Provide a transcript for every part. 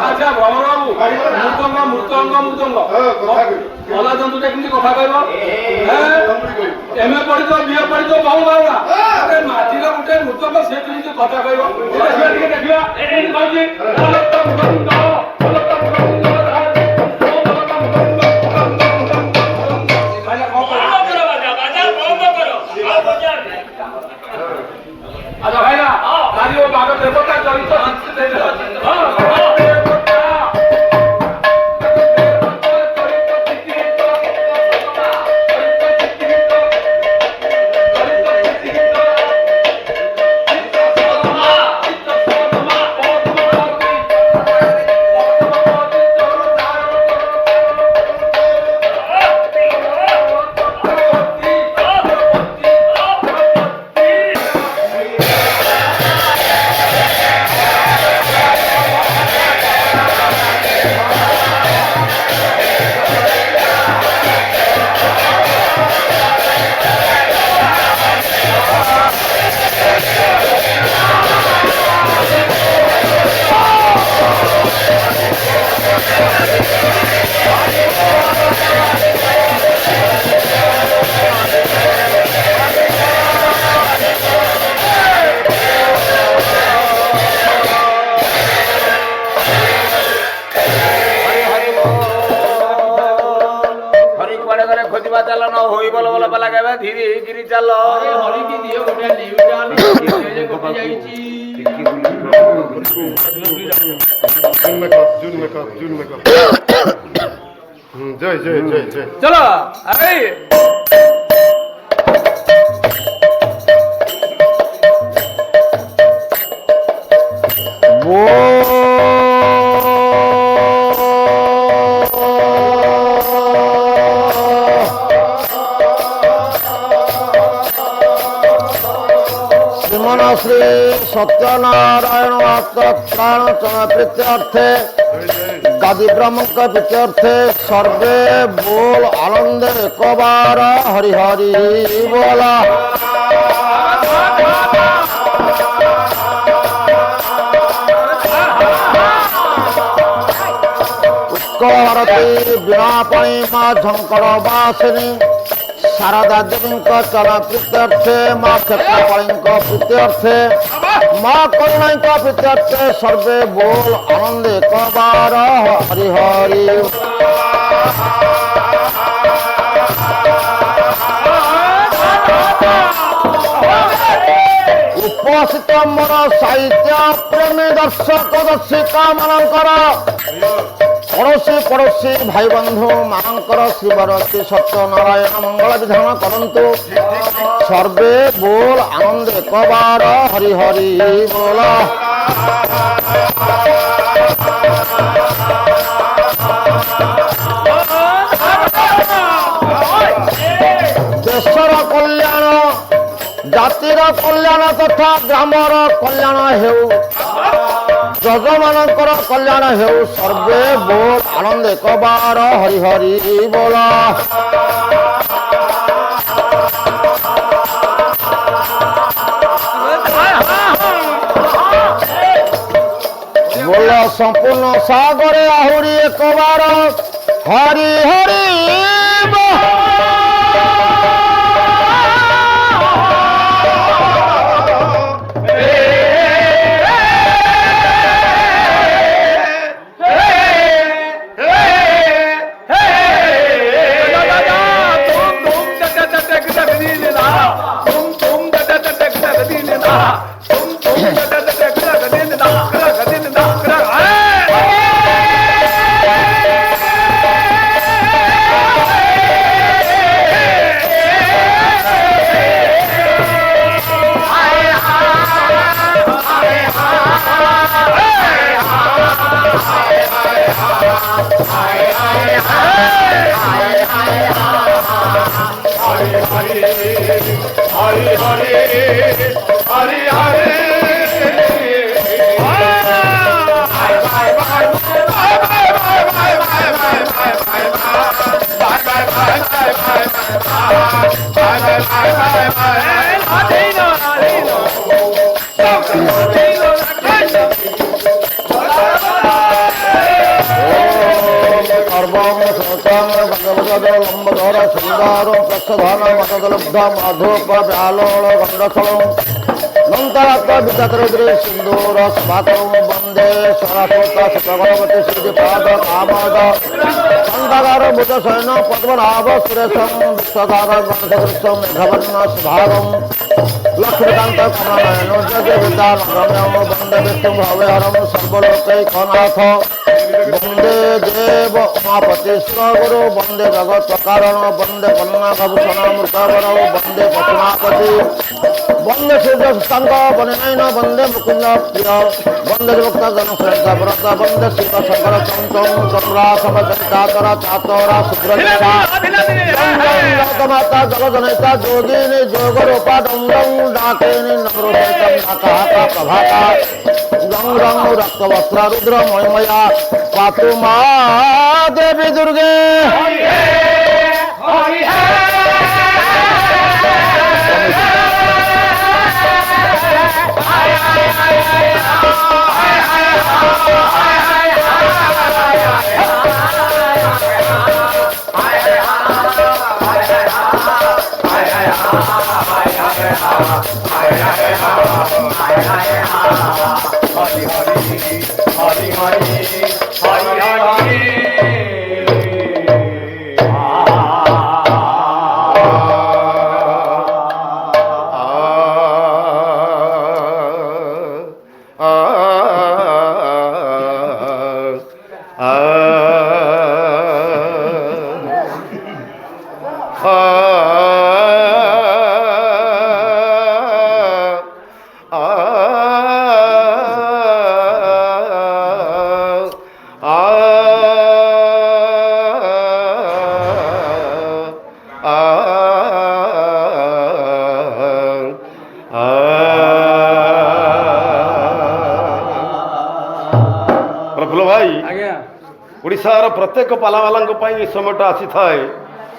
আচ্ছা ভ্রমণ বাবু মৃতঙ্গ অলা জন্তুটা কিন্তু কথা কইব এমএ পড়িত বিএ পড়িত বহু বাউরা মাটির গোটে মৃতঙ্গ সে কিন্তু কথা কইব ଦେଖିବା ଏଠି କହୁଛି আচ্ছা ভাইরা আজ ও বাবা দেবতা চরিত ধীরে ধীরে চাল হরিকি দিও গোটা নিউটা গোটা যাইছি জয় জয় জয় জয় চলো এই শ্রী সত্যনারায়ণ প্রাণ প্রীত্যর্থে দাদি ব্রহ্মক প্রীত্যর্থে সর্বে बोल आनंदे कबार हरि हरि बोला उत्कलरती बीणापणी माँ झंकर वासिनी शारदा देवी चरण प्रीत्यर्थे माँ क्षेत्रपाणी प्रीत्यर्थे माँ करुणा प्रीत्यर्थे सर्वे बोल आनंदे कबार हरि हरि उपस्थित मोर साहित्य प्रेमी दर्शक दर्शिका मानकर पड़ोशी पड़ोशी भाई बंधु मानकर शिवरती सत्यनारायण मंगल विधान करंतु सर्वे बोल आनंदे कबार हरि हरि बोल देशर कल्याण जातिर कल्याण तथा ग्रामर कल्याण हेउ जगमानकर कल्याण हेउ सर्वे बोल आनंदे कबार हरि हरि बोल बोल संपूर्ण सागरे आहुरी कबार हरि हरि बोल মন্দারম প্রচ্ছধন মতদলব্ধ মধুপ ব্যালোড় গণ্ডস্থলম নন্তরাত্ম বিদ্যাতরদ্রে সিন্দুর স্মাতম বন্দে সরস্বত সুপ্রগণপতি শ্রীপাদ কামদ সন্দাগার ভূত শয়ন পদ্মনাভ সুরেশম বিশ্বসাগর গণসদৃশম মেঘবর্ণ সুভাগম লক্ষ্মীকান্ত কমলনয়ন জগে বিদ্যানগম্যম বন্দে বিষ্ণু ভবেহরম সর্বলোকৈকনাথ বন্দে দেব উমাপতি গুরু বন্দে জগৎ কারণ বন্দে কন্যাভূষণ মৃতবর বন্দে পশুনাপতি বন্দে সূর্য সুস্থাঙ্গ বনেন বন্দে মুকুন্দ প্রিয় বন্দে ভক্ত জনশ্রেষ্ঠ ব্রত বন্দে শিব শঙ্কর চঞ্চম চন্দ্রা সমচরিতাতরা চাতরা শুক্রচা মাতা জগজনিতা যোগিনী যোগরূপা ডঙ্গং ডাকিনী নমরুদয়তম ডাকাহাকা প্রভাতা রং রং রক্তবস্ত্র রুদ্র ময়ময়া পাতু মা দেবী দুর্গে ओडिशार प्रत्येक पालावाला समयटा आसी थाए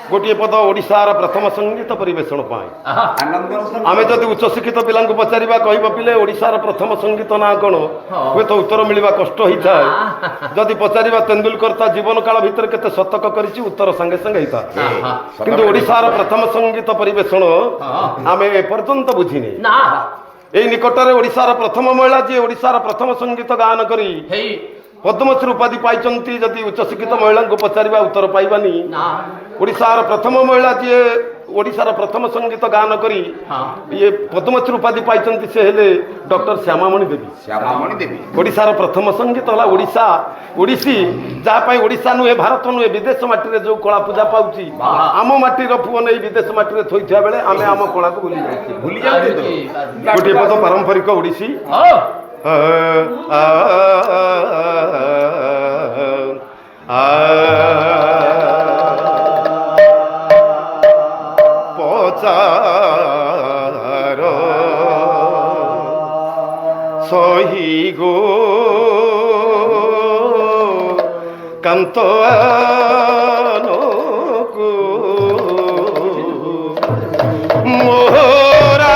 गोटे पद ओडिशार प्रथम संगीत परिवेषण आम जदि उच्च शिक्षित पिला पचार कह पिले ओडिशार प्रथम संगीत ना कौन हे तो उत्तर मिलवा कष्ट होता है जदि पचार तेंदुलकर ता जीवन काल भितर केते शतक करिछि उत्तर संगे संगे होता किंतु ओडिशार प्रथम संगीत परिवेषण आम एपर्यंत बुझीने एई निकटरे ओडिशार प्रथम महिला जी ओडिशार प्रथम संगीत गान करी पद्मश्री उपाधि पाई जदि उच्च शिक्षित महिला को पचार उत्तर पाइबानी ओडिशार प्रथम महिला जी ओडिशार प्रथम संगीत गान करी ये पद्मश्री उपाधि पाई से हेले डॉक्टर श्यामामणि देवी ओडिशार प्रथम संगीत है ओडिशा ओडिसी जहाँ ओडिशा नुहे भारत नुहे विदेश माटी जो कला पूजा पाऊँगी आम माटीर पुओ नहीं विदेश माटी थोड़ा बेले आम आम कला को भूली गोटे पद पारंपरिक ओडिसी पचार सही गो कांत मोहरा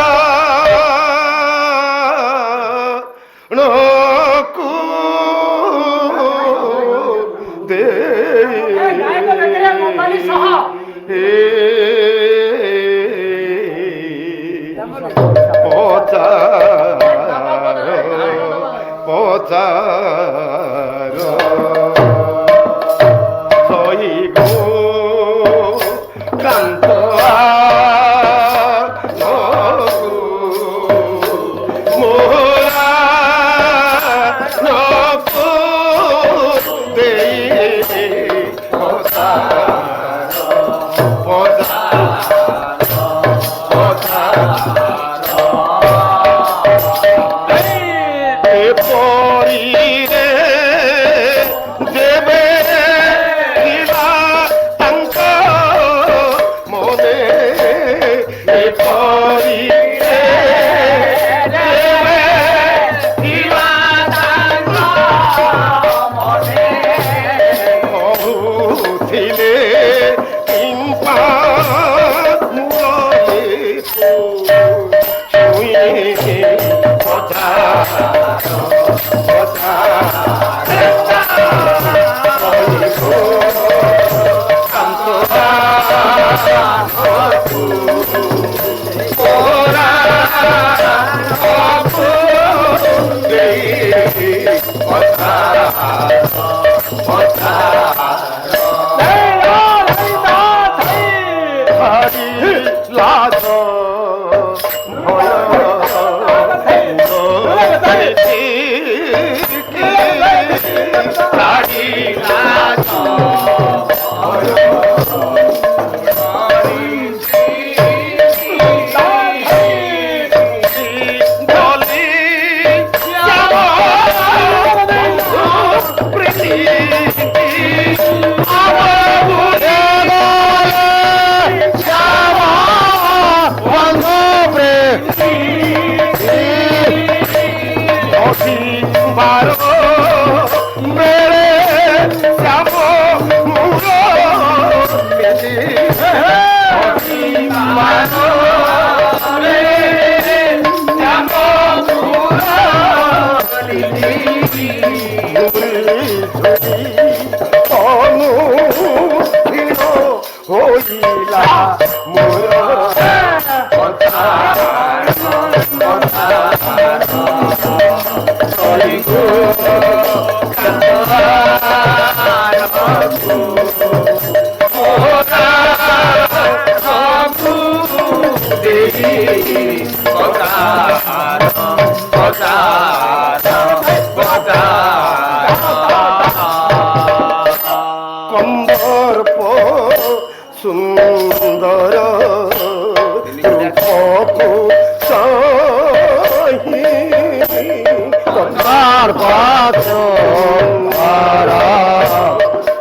তার পাত্র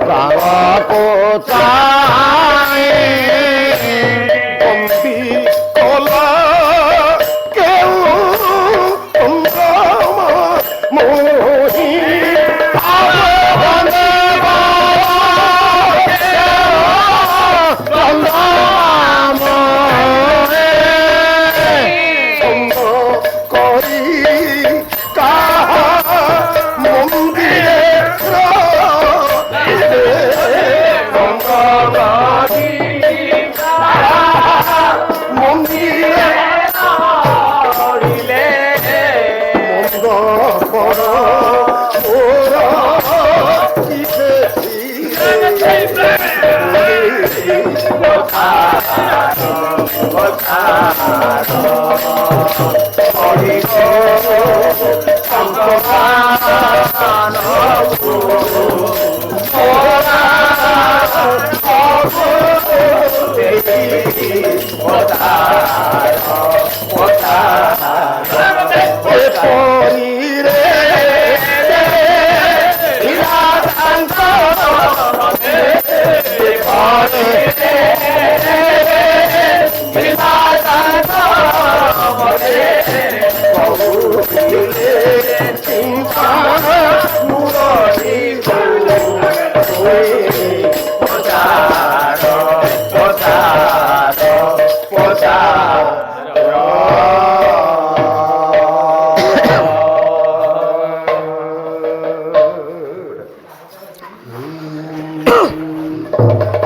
বাবা কোথায় কলা কেউ তোমরা মোহি করি কাহা মন্দিরে মন্দিরে মন্দ কর ওরা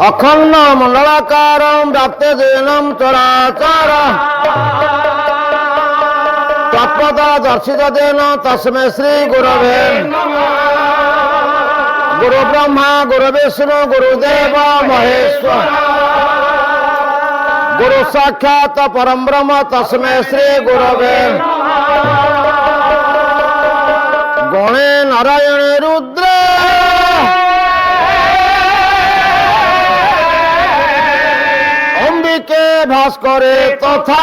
अखंड मंडलाकारं व्याप्तदेनं चराचर तत्पदा दर्शितेन तस्मै श्री गुरवे गुरु ब्रह्मा गुरु विष्णु गुरुदेव महेश्वर गुरु साक्षात परम ब्रह्म तस्मै श्री गुरवे गणे नारायण रुद्र अंबिके भास्करे तथा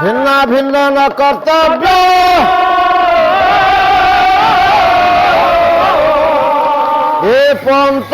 भिन्न भिन्न न कर्तव्य हे पंच